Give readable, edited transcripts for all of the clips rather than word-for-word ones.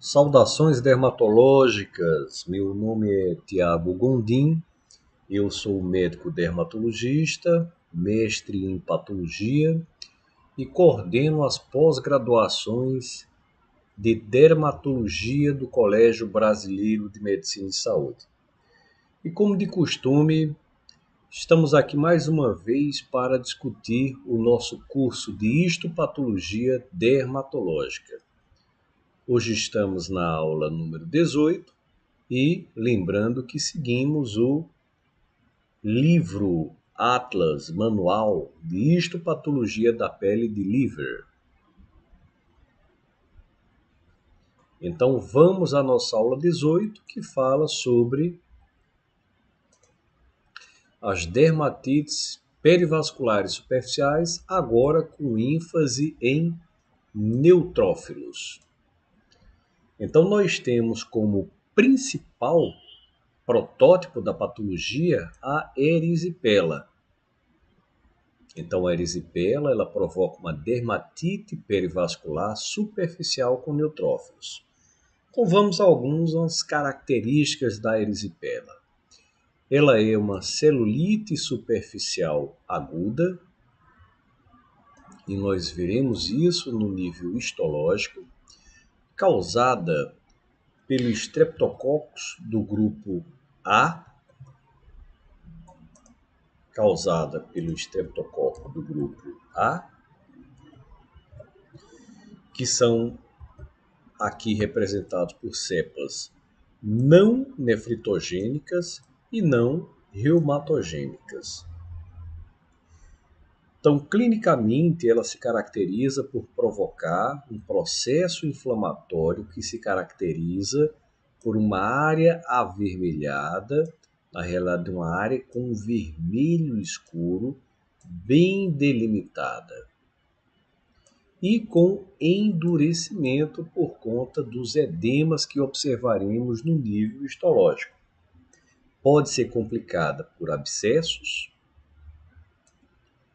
Saudações dermatológicas, meu nome é Tiago Gondim, eu sou médico dermatologista, mestre em patologia e coordeno as pós-graduações de dermatologia do Colégio Brasileiro de Medicina e Saúde. E como de costume, estamos aqui mais uma vez para discutir o nosso curso de histopatologia dermatológica. Hoje estamos na aula número 18 e lembrando que seguimos o livro Atlas Manual de Histopatologia da Pele de Liver. Então vamos à nossa aula 18, que fala sobre as dermatites perivasculares superficiais, agora com ênfase em neutrófilos. Então nós temos como principal protótipo da patologia a erisipela. Então a erisipela ela provoca uma dermatite perivascular superficial com neutrófilos. Então vamos a algumas características da erisipela. Ela é uma celulite superficial aguda, e nós veremos isso no nível histológico, causada pelo Streptococcus do grupo A, que são aqui representados por cepas não nefritogênicas e não reumatogênicas. Então, clinicamente, ela se caracteriza por provocar um processo inflamatório que se caracteriza por uma área avermelhada, na realidade uma área com um vermelho escuro, bem delimitada, e com endurecimento por conta dos edemas que observaremos no nível histológico. Pode ser complicada por abscessos,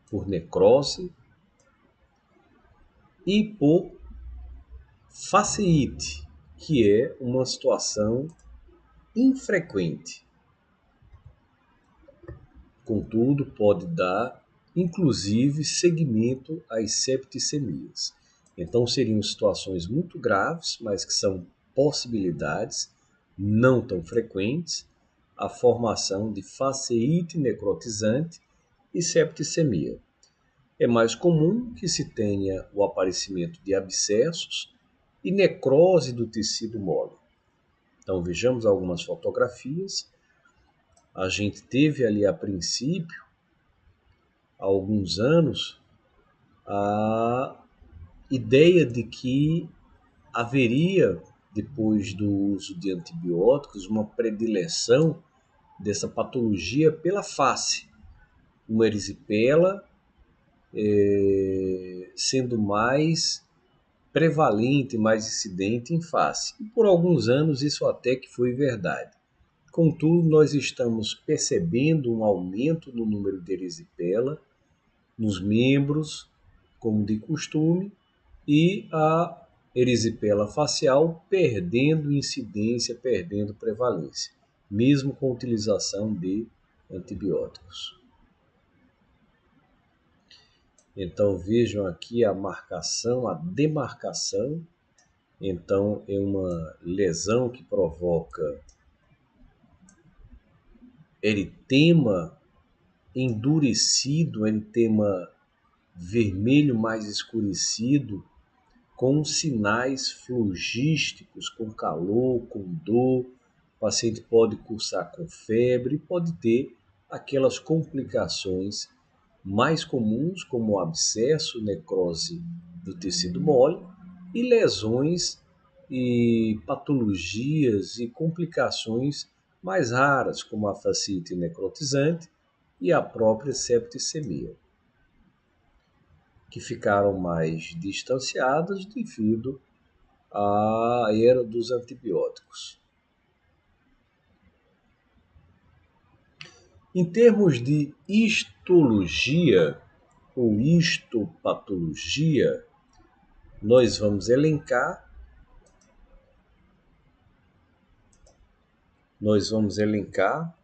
por necrose e por faceite, que é uma situação infrequente. Contudo, pode dar, inclusive, seguimento às septicemias. Então, seriam situações muito graves, mas que são possibilidades não tão frequentes, a formação de faceite necrotizante e septicemia. É mais comum que se tenha o aparecimento de abscessos e necrose do tecido mole. Então, vejamos algumas fotografias. A gente teve ali a princípio, há alguns anos, a ideia de que haveria, depois do uso de antibióticos, uma predileção dessa patologia pela face. Uma erisipela sendo mais prevalente, mais incidente em face. E por alguns anos isso até que foi verdade. Contudo, nós estamos percebendo um aumento no número de erisipela nos membros, como de costume, e a erisipela facial perdendo incidência, perdendo prevalência, mesmo com a utilização de antibióticos. Então vejam aqui a marcação, a demarcação. Então é uma lesão que provoca eritema endurecido, eritema vermelho mais escurecido, com sinais flogísticos, com calor, com dor. O paciente pode cursar com febre, pode ter aquelas complicações mais comuns, como abscesso, necrose do tecido mole, e lesões e patologias e complicações mais raras, como a fascite necrotizante e a própria septicemia, que ficaram mais distanciadas devido à era dos antibióticos. Em termos de histologia ou histopatologia, nós vamos elencar nós vamos elencar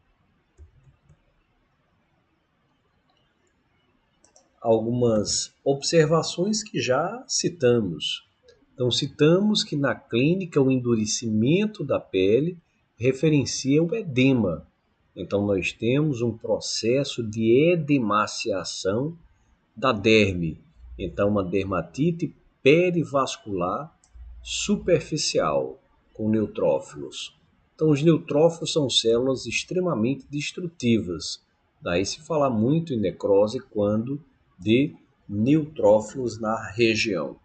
algumas observações que já citamos. Então, citamos que na clínica o endurecimento da pele referencia o edema. Então, nós temos um processo de edemaciação da derme. Então, uma dermatite perivascular superficial com neutrófilos. Então, os neutrófilos são células extremamente destrutivas. Daí se fala muito em necrose quando de neutrófilos na região.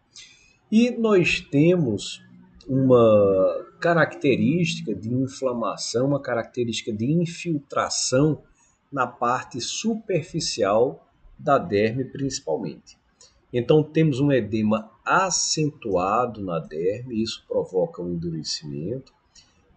E nós temos uma característica de inflamação, uma característica de infiltração na parte superficial da derme principalmente. Então temos um edema acentuado na derme, isso provoca um endurecimento.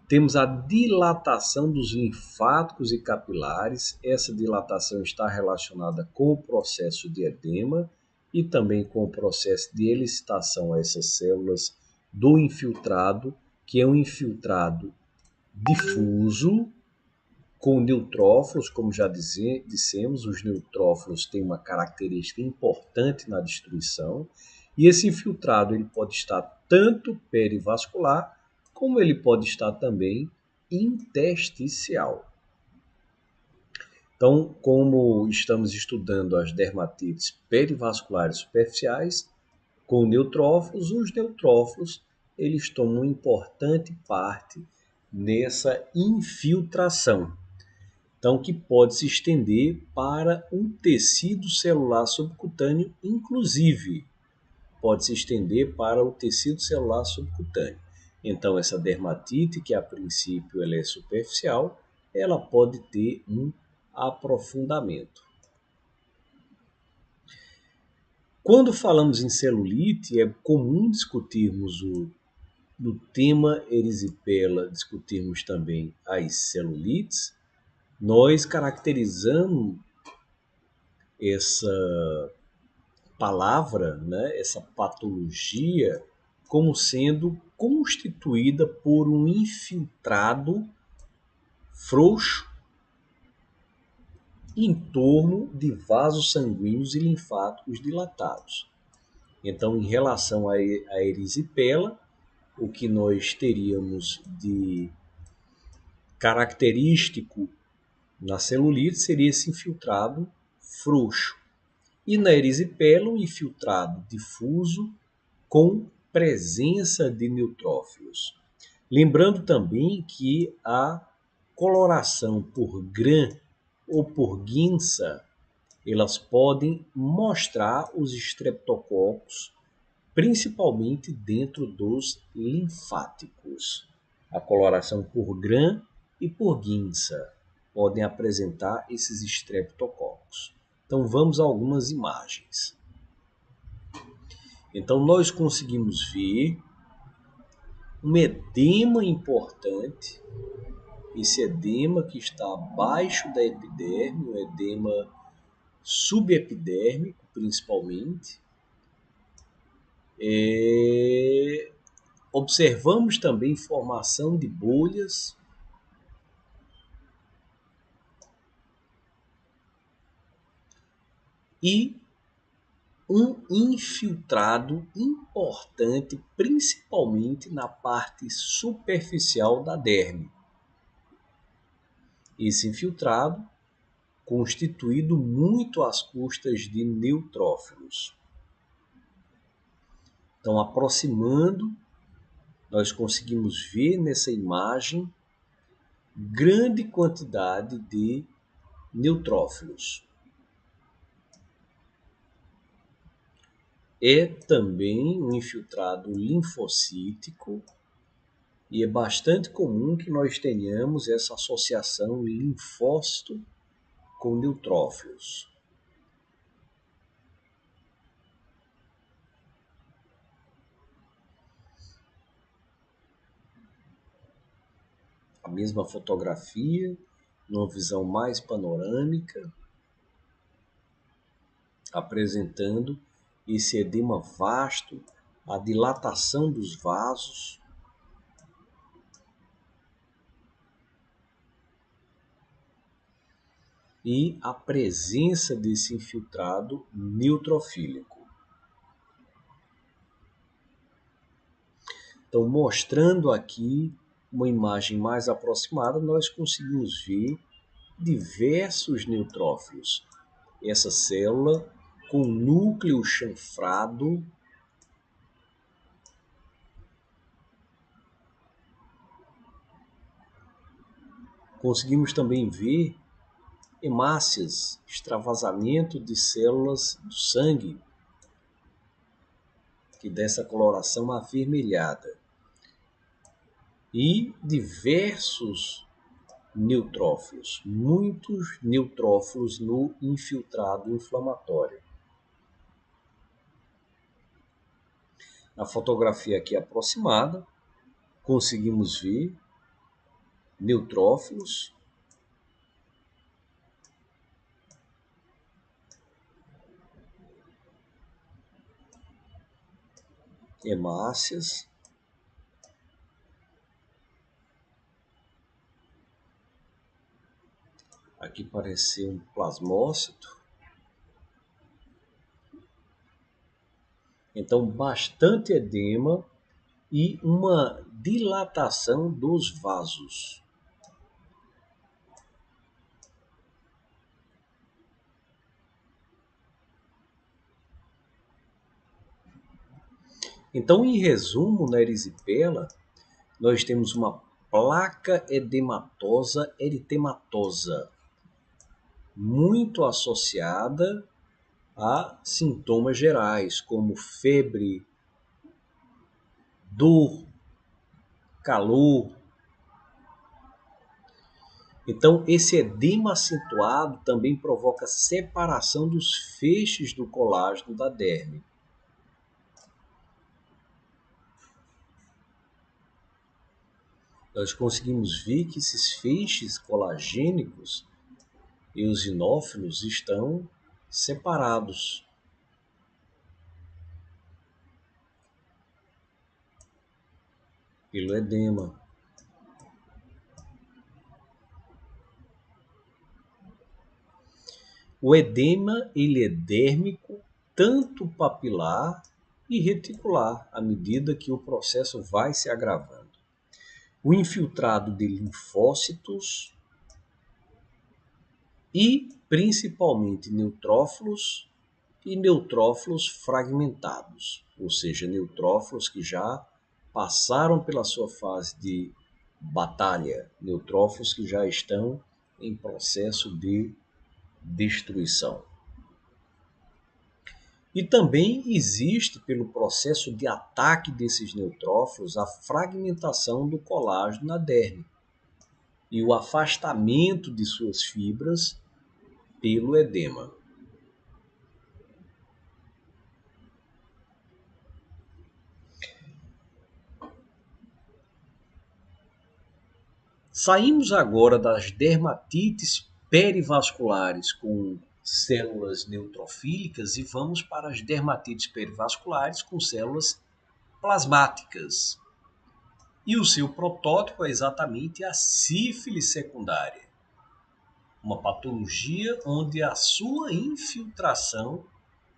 Temos a dilatação dos linfáticos e capilares. Essa dilatação está relacionada com o processo de edema e também com o processo de elicitação a essas células do infiltrado, que é um infiltrado difuso com neutrófilos, como já dissemos, os neutrófilos têm uma característica importante na destruição, e esse infiltrado ele pode estar tanto perivascular, como ele pode estar também intersticial. Então, como estamos estudando as dermatites perivasculares superficiais com neutrófilos, os neutrófilos eles tomam uma importante parte nessa infiltração. Então, que pode se estender para um tecido celular subcutâneo, inclusive, pode se estender para o tecido celular subcutâneo. Então, essa dermatite, que a princípio ela é superficial, ela pode ter um aprofundamento. Quando falamos em celulite, é comum discutirmos no tema erisipela, discutirmos também as celulites. Nós caracterizamos essa palavra, né, essa patologia, como sendo constituída por um infiltrado frouxo em torno de vasos sanguíneos e linfáticos dilatados. Então, em relação à erisipela, o que nós teríamos de característico na celulite seria esse infiltrado frouxo. E na erisipela, um infiltrado difuso com presença de neutrófilos. Lembrando também que a coloração por Gram ou por Guinza, elas podem mostrar os estreptococos, principalmente dentro dos linfáticos. A coloração por Gram e por Guinza podem apresentar esses estreptococos. Então vamos a algumas imagens. Então nós conseguimos ver um edema importante, esse edema que está abaixo da epiderme, um edema subepidérmico principalmente. Observamos também formação de bolhas e um infiltrado importante, principalmente na parte superficial da derme. Esse infiltrado constituído muito às custas de neutrófilos. Então, aproximando, nós conseguimos ver nessa imagem grande quantidade de neutrófilos. É também um infiltrado linfocítico e é bastante comum que nós tenhamos essa associação linfócito com neutrófilos. A mesma fotografia, numa visão mais panorâmica, apresentando esse edema vasto, a dilatação dos vasos. e a presença desse infiltrado neutrofílico. Então, mostrando aqui uma imagem mais aproximada, nós conseguimos ver diversos neutrófilos. Essa célula com núcleo chanfrado, conseguimos também ver hemácias, extravasamento de células do sangue, que dessa coloração avermelhada, e diversos neutrófilos, muitos neutrófilos no infiltrado inflamatório. Na fotografia aqui aproximada, conseguimos ver neutrófilos hemácias, aqui parece ser um plasmócito. Então, bastante edema e uma dilatação dos vasos. Então, em resumo, na erisipela, nós temos uma placa edematosa eritematosa, muito associada a sintomas gerais, como febre, dor, calor. Então, esse edema acentuado também provoca separação dos feixes do colágeno da derme. Nós conseguimos ver que esses feixes colagênicos eosinófilos estão separados. Pelo edema. O edema ele é dérmico, tanto papilar e reticular, à medida que o processo vai se agravando. O infiltrado de linfócitos e principalmente neutrófilos e neutrófilos fragmentados, ou seja, neutrófilos que já passaram pela sua fase de batalha, neutrófilos que já estão em processo de destruição. E também existe, pelo processo de ataque desses neutrófilos, a fragmentação do colágeno na derme e o afastamento de suas fibras pelo edema. Saímos agora das dermatites perivasculares com células neutrofílicas e vamos para as dermatites perivasculares com células plasmáticas. E o seu protótipo é exatamente a sífilis secundária, uma patologia onde a sua infiltração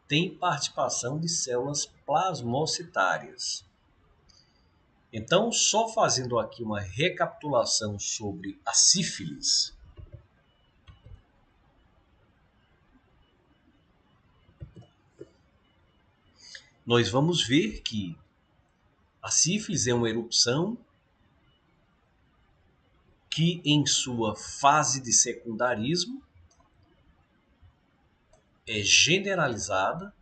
tem participação de células plasmocitárias. Então, só fazendo aqui uma recapitulação sobre a sífilis. Nós vamos ver que a sífilis é uma erupção que, em sua fase de secundarismo, é generalizada,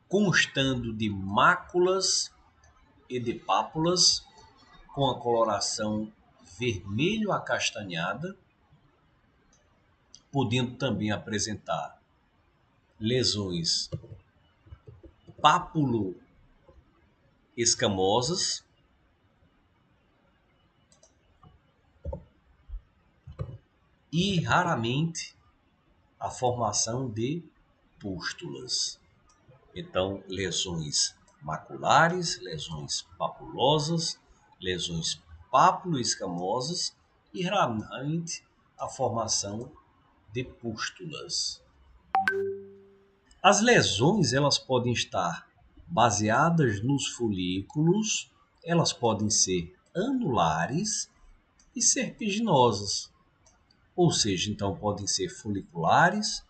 constando de máculas e de pápulas com a coloração vermelho acastanhada, podendo também apresentar lesões pápulo-escamosas e, raramente, a formação de pústulas. Então, lesões maculares, lesões papulosas, lesões papulo-escamosas e raramente a formação de pústulas. As lesões elas podem estar baseadas nos folículos, elas podem ser anulares e serpiginosas, ou seja, então podem ser foliculares,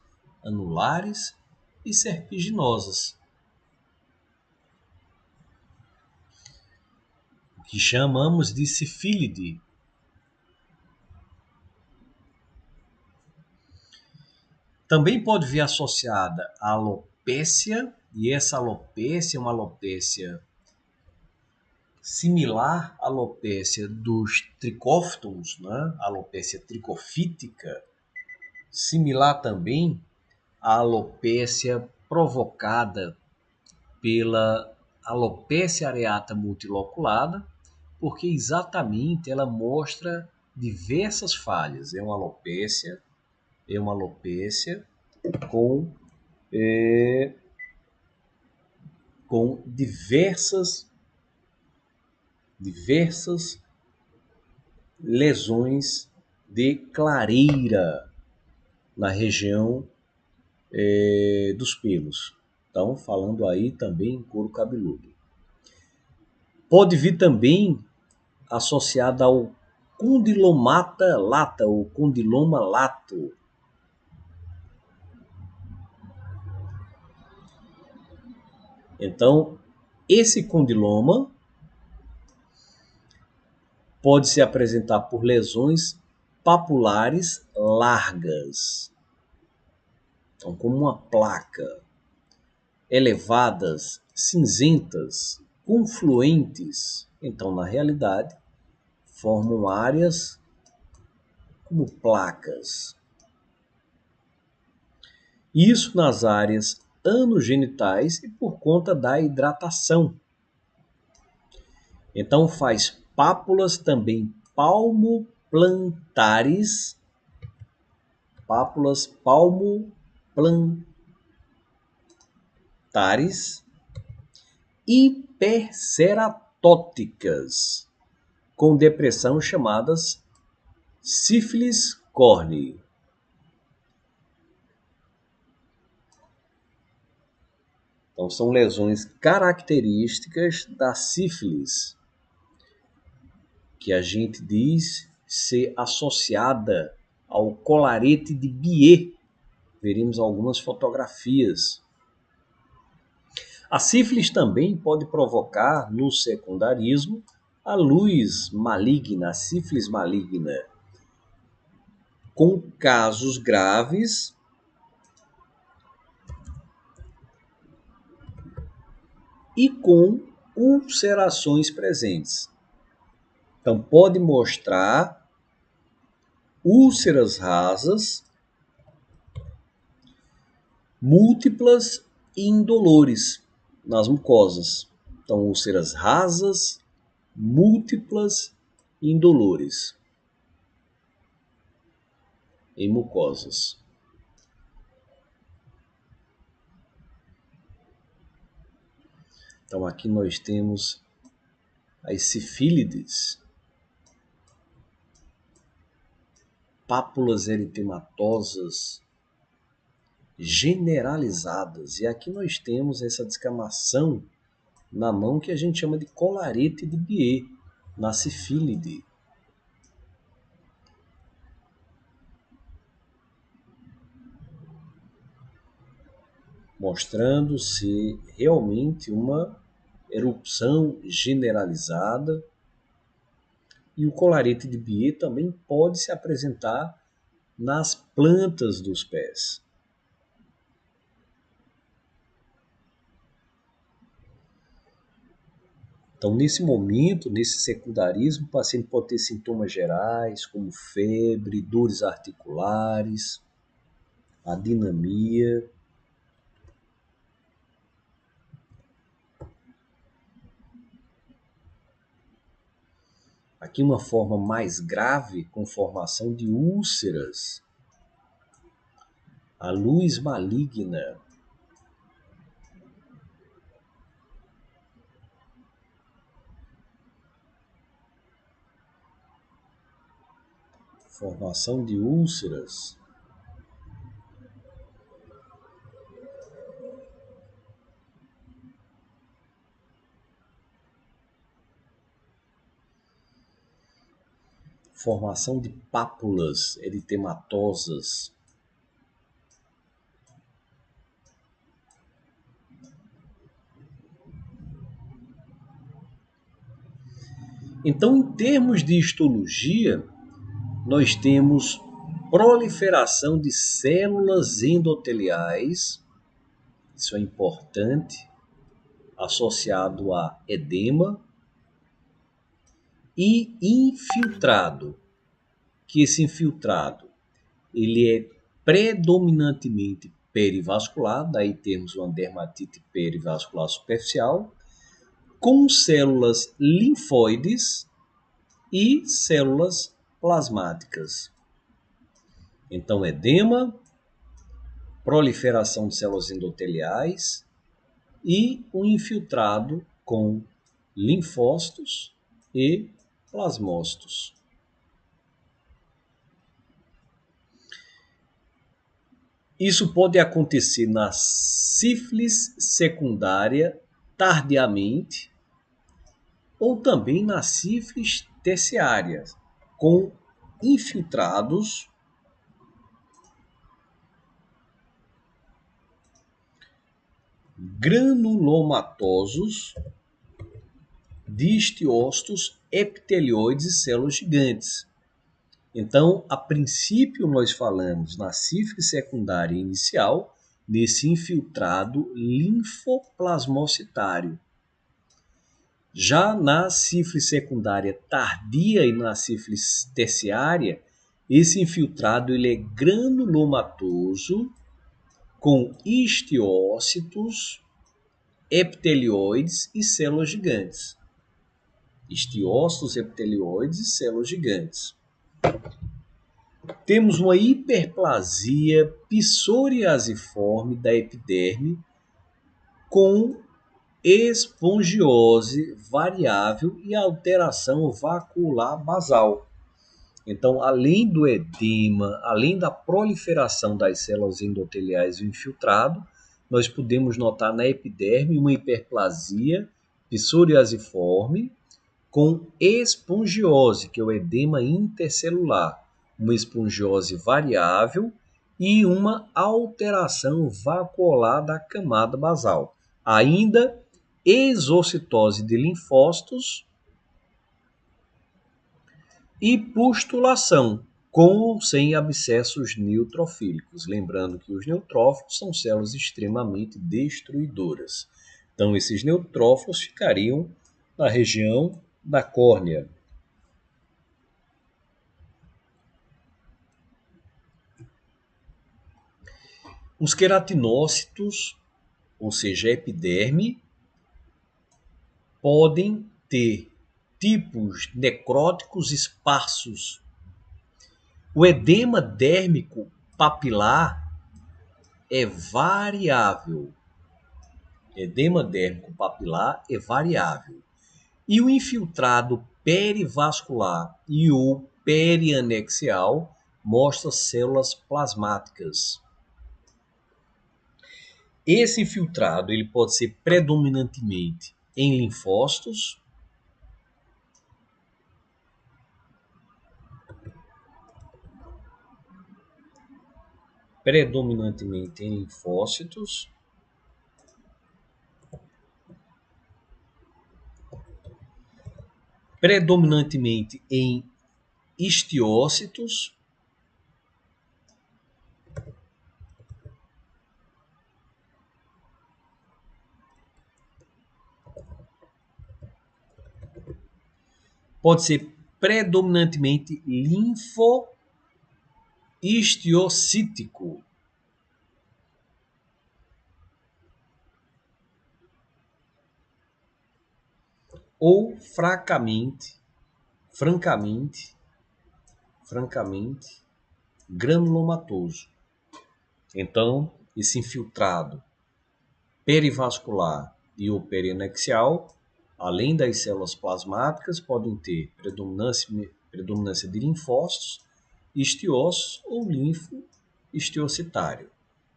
anulares e serpiginosas, o que chamamos de sífilide. Também pode vir associada à alopécia, e essa alopécia é uma alopécia similar à alopécia dos tricófitons, né? A alopécia tricofítica, similar também à alopécia provocada pela alopécia areata multiloculada, porque exatamente ela mostra diversas falhas. É uma alopécia com, com diversas lesões de clareira na região dos pelos. Então, falando aí também em couro cabeludo. Pode vir também associada ao condilomata lata, ou condiloma lato. Então, esse condiloma pode se apresentar por lesões papulares largas, então, como uma placa, elevadas, cinzentas, confluentes. Então, na realidade, formam áreas como placas. Isso nas áreas anogenitais e por conta da hidratação. Então faz pápulas também palmoplantares, pápulas palmoplantares hiperceratóticas, com depressão chamadas sífilis corneae. Então são lesões características da sífilis, que a gente diz ser associada ao colarete de Biot. Veremos algumas fotografias. A sífilis também pode provocar no secundarismo a luz maligna, a sífilis maligna, com casos graves e com ulcerações presentes. Então, pode mostrar úlceras rasas, múltiplas e indolores nas mucosas. Então, úlceras rasas, múltiplas e indolores em mucosas. Então, aqui nós temos as sífilides, pápulas eritematosas generalizadas. E aqui nós temos essa descamação na mão que a gente chama de colarete de Biot, na sífilide. Mostrando-se realmente uma erupção generalizada. E o colarete de Biot também pode se apresentar nas plantas dos pés. Então, nesse momento, nesse secundarismo, o paciente pode ter sintomas gerais, como febre, dores articulares, adinamia. Aqui uma forma mais grave, com formação de úlceras. A luz maligna. Formação de úlceras. Formação de pápulas eritematosas. Então, em termos de histologia, nós temos proliferação de células endoteliais, isso é importante, associado a edema, e infiltrado, que esse infiltrado ele é predominantemente perivascular, daí temos uma dermatite perivascular superficial, com células linfóides e células plasmáticas. Então, edema, proliferação de células endoteliais e um infiltrado com linfócitos e plasmócitos. Isso pode acontecer na sífilis secundária tardiamente ou também na sífilis terciária, com infiltrados granulomatosos de histiócitos epitelioides e células gigantes. Então, a princípio, nós falamos na sífilis secundária inicial, nesse infiltrado linfoplasmocitário. Já na sífilis secundária tardia e na sífilis terciária, esse infiltrado ele é granulomatoso, com histiócitos, epitelioides e células gigantes. Histiócitos, epitelioides e células gigantes. Temos uma hiperplasia psoriasiforme da epiderme com espongiose variável e alteração vacuolar basal. Então, além do edema, além da proliferação das células endoteliais do infiltrado, nós podemos notar na epiderme uma hiperplasia psoriasiforme com espongiose, que é o edema intercelular, uma espongiose variável e uma alteração vacuolar da camada basal. Ainda exocitose de linfócitos e pustulação, com ou sem abscessos neutrofílicos. Lembrando que os neutrófilos são células extremamente destruidoras. Então, esses neutrófilos ficariam na região da córnea. Os queratinócitos, ou seja, a epiderme, podem ter tipos necróticos esparsos. O edema dérmico papilar é variável. Edema dérmico papilar é variável. E o infiltrado perivascular e o perianexial mostra células plasmáticas. Esse infiltrado ele pode ser predominantemente em linfócitos, predominantemente em histiócitos, pode ser predominantemente linfohistiocítico. Ou francamente granulomatoso. Então, esse infiltrado perivascular e o perianexial, além das células plasmáticas, podem ter predominância de linfócitos, histiócitos ou linfo histiocitário,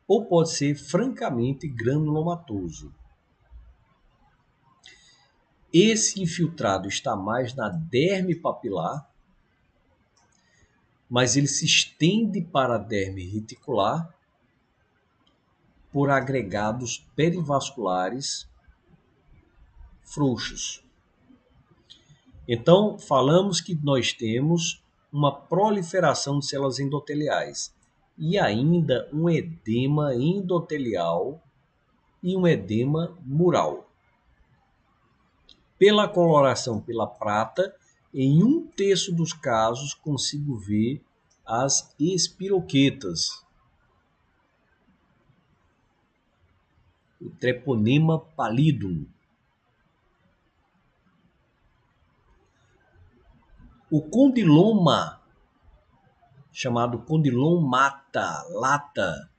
ou pode ser francamente granulomatoso. Esse infiltrado está mais na derme papilar, mas ele se estende para a derme reticular por agregados perivasculares frouxos. Então, falamos que nós temos uma proliferação de células endoteliais e ainda um edema endotelial e um edema mural. Pela coloração pela prata, em 1/3 dos casos consigo ver as espiroquetas, o treponema pallidum. O condiloma, chamado condilomata lata,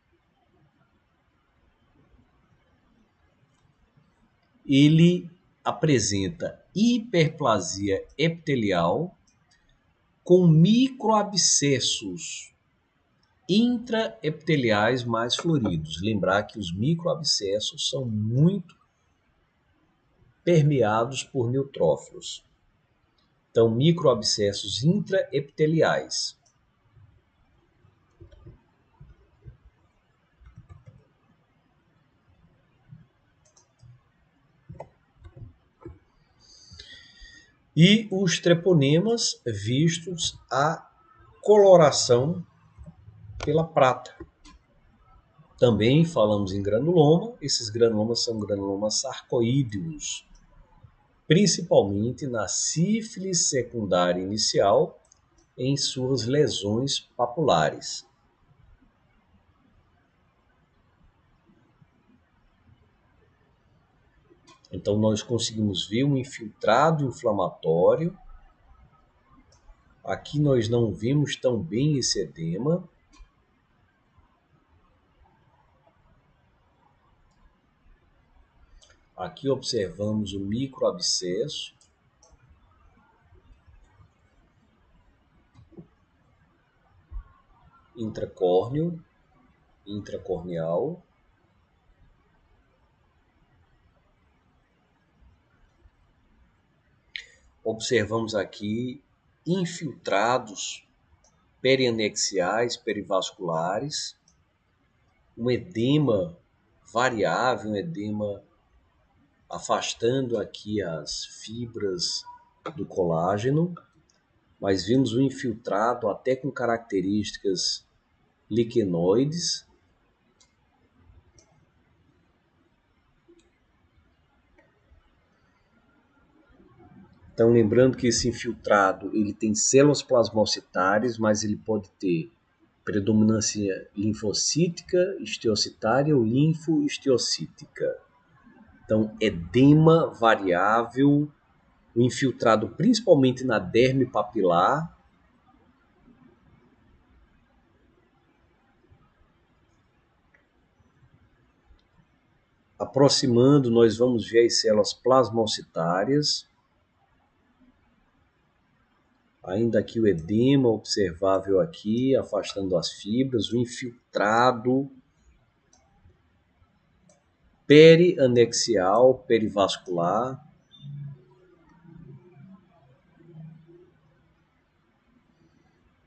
ele apresenta hiperplasia epitelial com microabscessos intraepiteliais mais floridos. Lembrar que os microabscessos são muito permeados por neutrófilos. Então, microabscessos intraepiteliais. E os treponemas vistos a coloração pela prata. Também falamos em granuloma. Esses granulomas são granulomas sarcoídeos, principalmente na sífilis secundária inicial, em suas lesões papulares. Então, nós conseguimos ver um infiltrado inflamatório. Aqui nós não vimos tão bem esse edema. Aqui observamos o microabscesso. Intracórneo, intracorneal. Observamos aqui infiltrados perianexiais, perivasculares, um edema variável, um edema afastando aqui as fibras do colágeno, mas vimos um infiltrado até com características liquenoides. Então, lembrando que esse infiltrado ele tem células plasmocitárias, mas ele pode ter predominância linfocítica, histiocitária ou linfohistiocítica. Então, edema variável, o infiltrado principalmente na derme papilar. Aproximando, nós vamos ver as células plasmocitárias. Ainda aqui o edema observável aqui, afastando as fibras, o infiltrado perianexial, perivascular.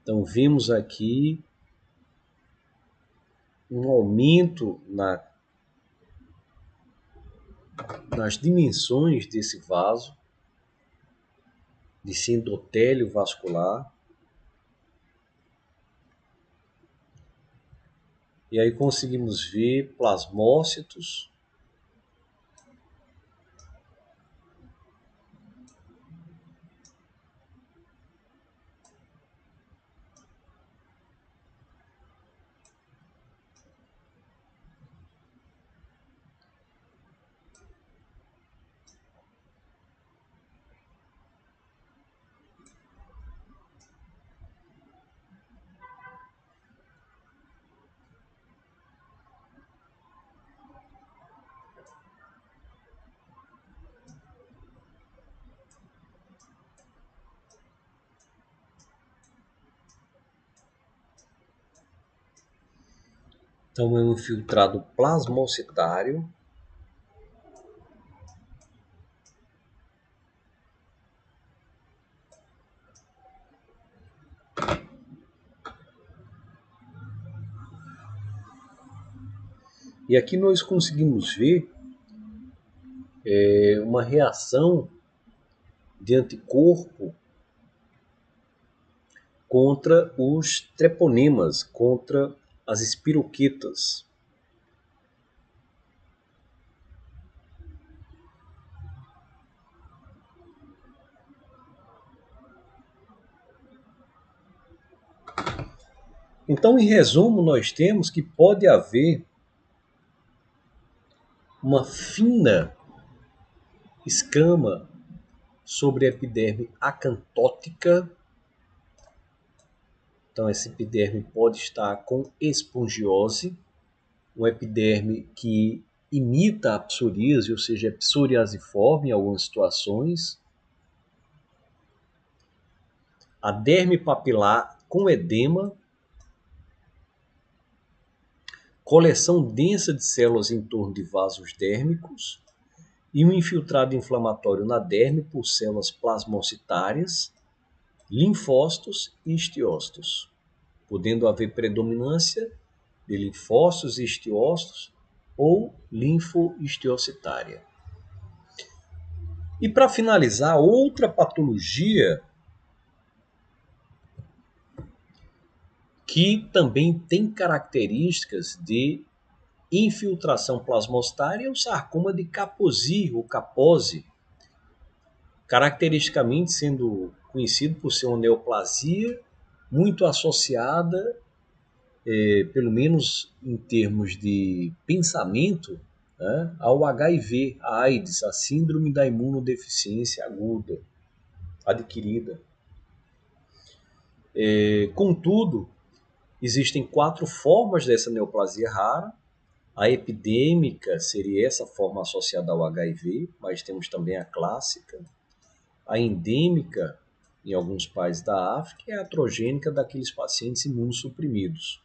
Então, vimos aqui um aumento nas dimensões desse vaso, desse endotélio vascular. E aí conseguimos ver plasmócitos. Então é um infiltrado plasmocitário. E aqui nós conseguimos ver uma reação de anticorpo contra os treponemas, contra as espiroquetas. Então, em resumo, nós temos que pode haver uma fina escama sobre a epiderme acantótica. Então, essa epiderme pode estar com espongiose, uma epiderme que imita a psoríase, ou seja, é psoriasiforme em algumas situações. A derme papilar com edema, coleção densa de células em torno de vasos dérmicos e um infiltrado inflamatório na derme por células plasmocitárias, linfócitos e histiócitos, podendo haver predominância de linfócitos e histiócitos ou linfohistiocitária. E para finalizar, outra patologia que também tem características de infiltração plasmocitária é o sarcoma de Kaposi ou Kaposi, caracteristicamente sendo conhecido por ser uma neoplasia muito associada, pelo menos em termos de pensamento, né, ao HIV, a AIDS, a síndrome da imunodeficiência aguda, adquirida. Contudo, existem 4 formas dessa neoplasia rara. A epidêmica seria essa forma associada ao HIV, mas temos também a clássica. A endêmica, em alguns países da África, é a atrogênica daqueles pacientes imunossuprimidos.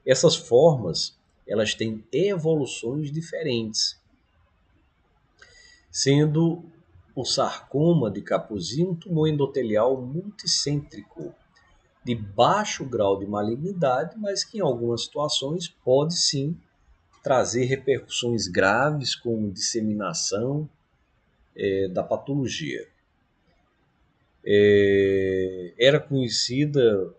Essas formas, elas têm evoluções diferentes, sendo o sarcoma de Kaposi um tumor endotelial multicêntrico, de baixo grau de malignidade, mas que em algumas situações pode sim trazer repercussões graves como disseminação da patologia. Era conhecida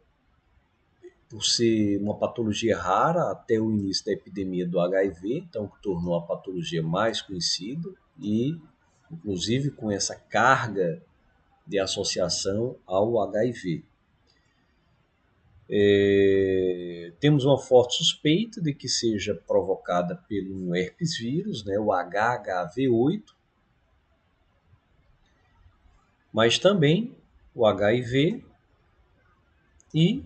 por ser uma patologia rara até o início da epidemia do HIV, então que tornou a patologia mais conhecida e, inclusive, com essa carga de associação ao HIV. Temos uma forte suspeita de que seja provocada pelo herpes vírus, né, o HHV8, mas também o HIV e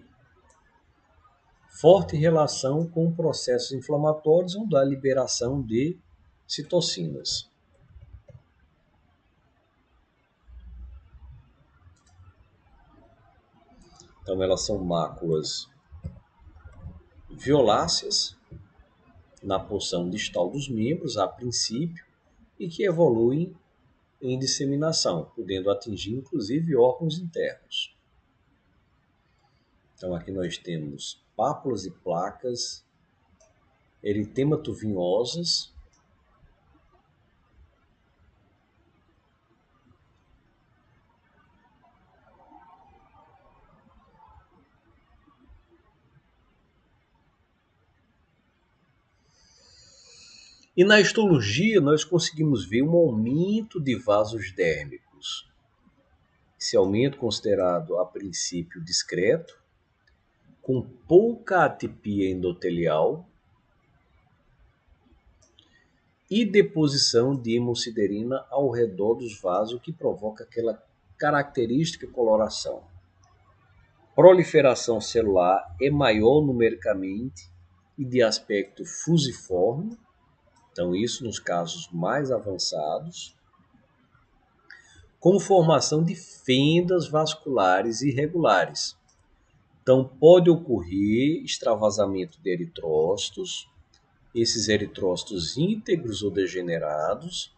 forte relação com processos inflamatórios onde há liberação de citocinas. Então elas são máculas violáceas na porção distal dos membros, a princípio, e que evoluem em disseminação, podendo atingir inclusive órgãos internos. Então aqui nós temos pápulas e placas eritemato-vinhosas, e na histologia nós conseguimos ver um aumento de vasos dérmicos. Esse aumento considerado a princípio discreto, com pouca atipia endotelial e deposição de hemosiderina ao redor dos vasos, o que provoca aquela característica coloração. Proliferação celular é maior numericamente e de aspecto fusiforme, então isso nos casos mais avançados, com formação de fendas vasculares irregulares, Então, pode ocorrer extravasamento de eritrócitos, esses eritrócitos íntegros ou degenerados,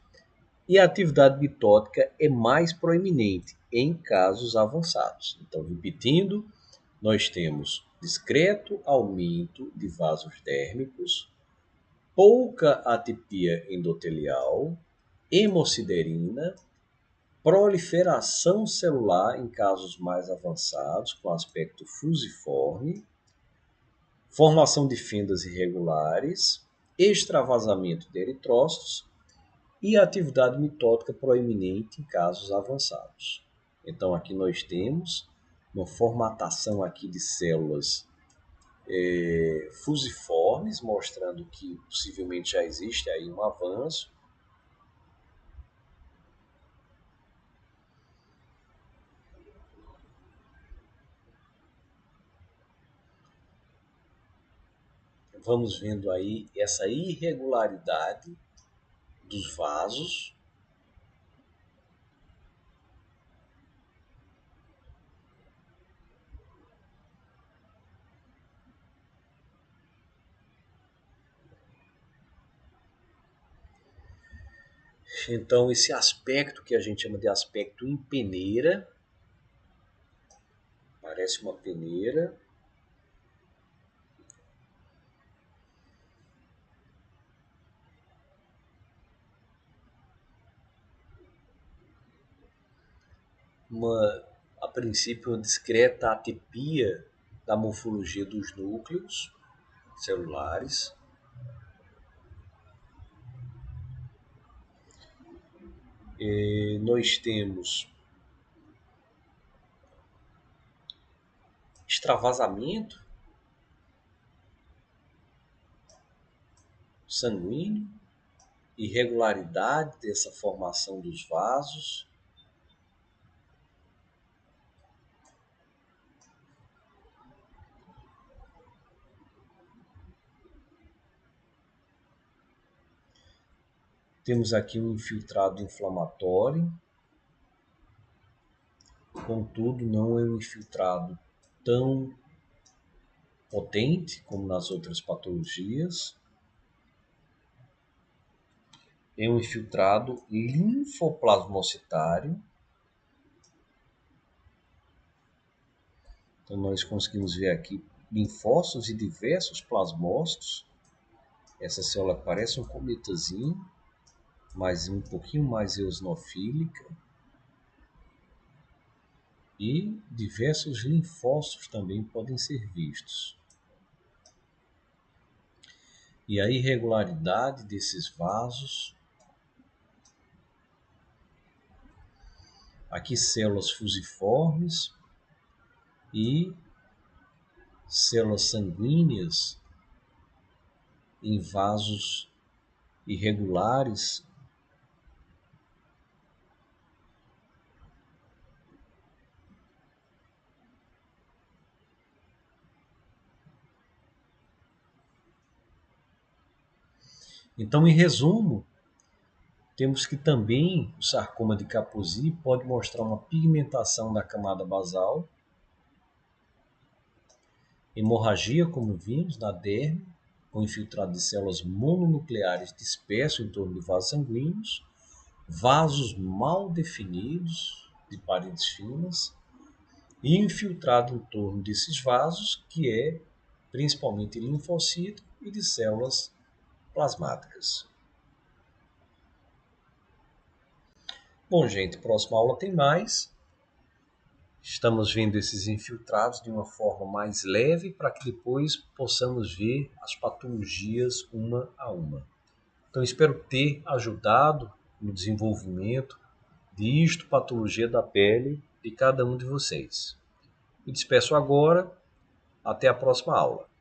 e a atividade mitótica é mais proeminente em casos avançados. Então, repetindo, nós temos discreto aumento de vasos dérmicos, pouca atipia endotelial, hemosiderina, proliferação celular em casos mais avançados, com aspecto fusiforme, formação de fendas irregulares, extravasamento de eritrócitos e atividade mitótica proeminente em casos avançados. Então aqui nós temos uma formatação aqui de células fusiformes, mostrando que possivelmente já existe aí um avanço. Vamos vendo aí essa irregularidade dos vasos. Então, esse aspecto que a gente chama de aspecto em peneira, parece uma peneira. A princípio, uma discreta atipia da morfologia dos núcleos celulares. E nós temos extravasamento sanguíneo, irregularidade dessa formação dos vasos. Temos aqui um infiltrado inflamatório, contudo não é um infiltrado tão potente como nas outras patologias. É um infiltrado linfoplasmocitário. Então nós conseguimos ver aqui linfócitos e diversos plasmócitos. Essa célula parece um cometazinho, mas um pouquinho mais eosinofílica. E diversos linfócitos também podem ser vistos. E a irregularidade desses vasos. Aqui células fusiformes e células sanguíneas em vasos irregulares. Então, em resumo, temos que também o sarcoma de Kaposi pode mostrar uma pigmentação da camada basal, hemorragia, como vimos, na derme, com infiltrado de células mononucleares disperso em torno de vasos sanguíneos, vasos mal definidos de paredes finas e infiltrado em torno desses vasos, que é principalmente linfocito e de células plasmáticas. Bom, gente, próxima aula tem mais. Estamos vendo esses infiltrados de uma forma mais leve para que depois possamos ver as patologias uma a uma. Então, espero ter ajudado no desenvolvimento de histopatologia da pele de cada um de vocês. Me despeço agora. Até a próxima aula.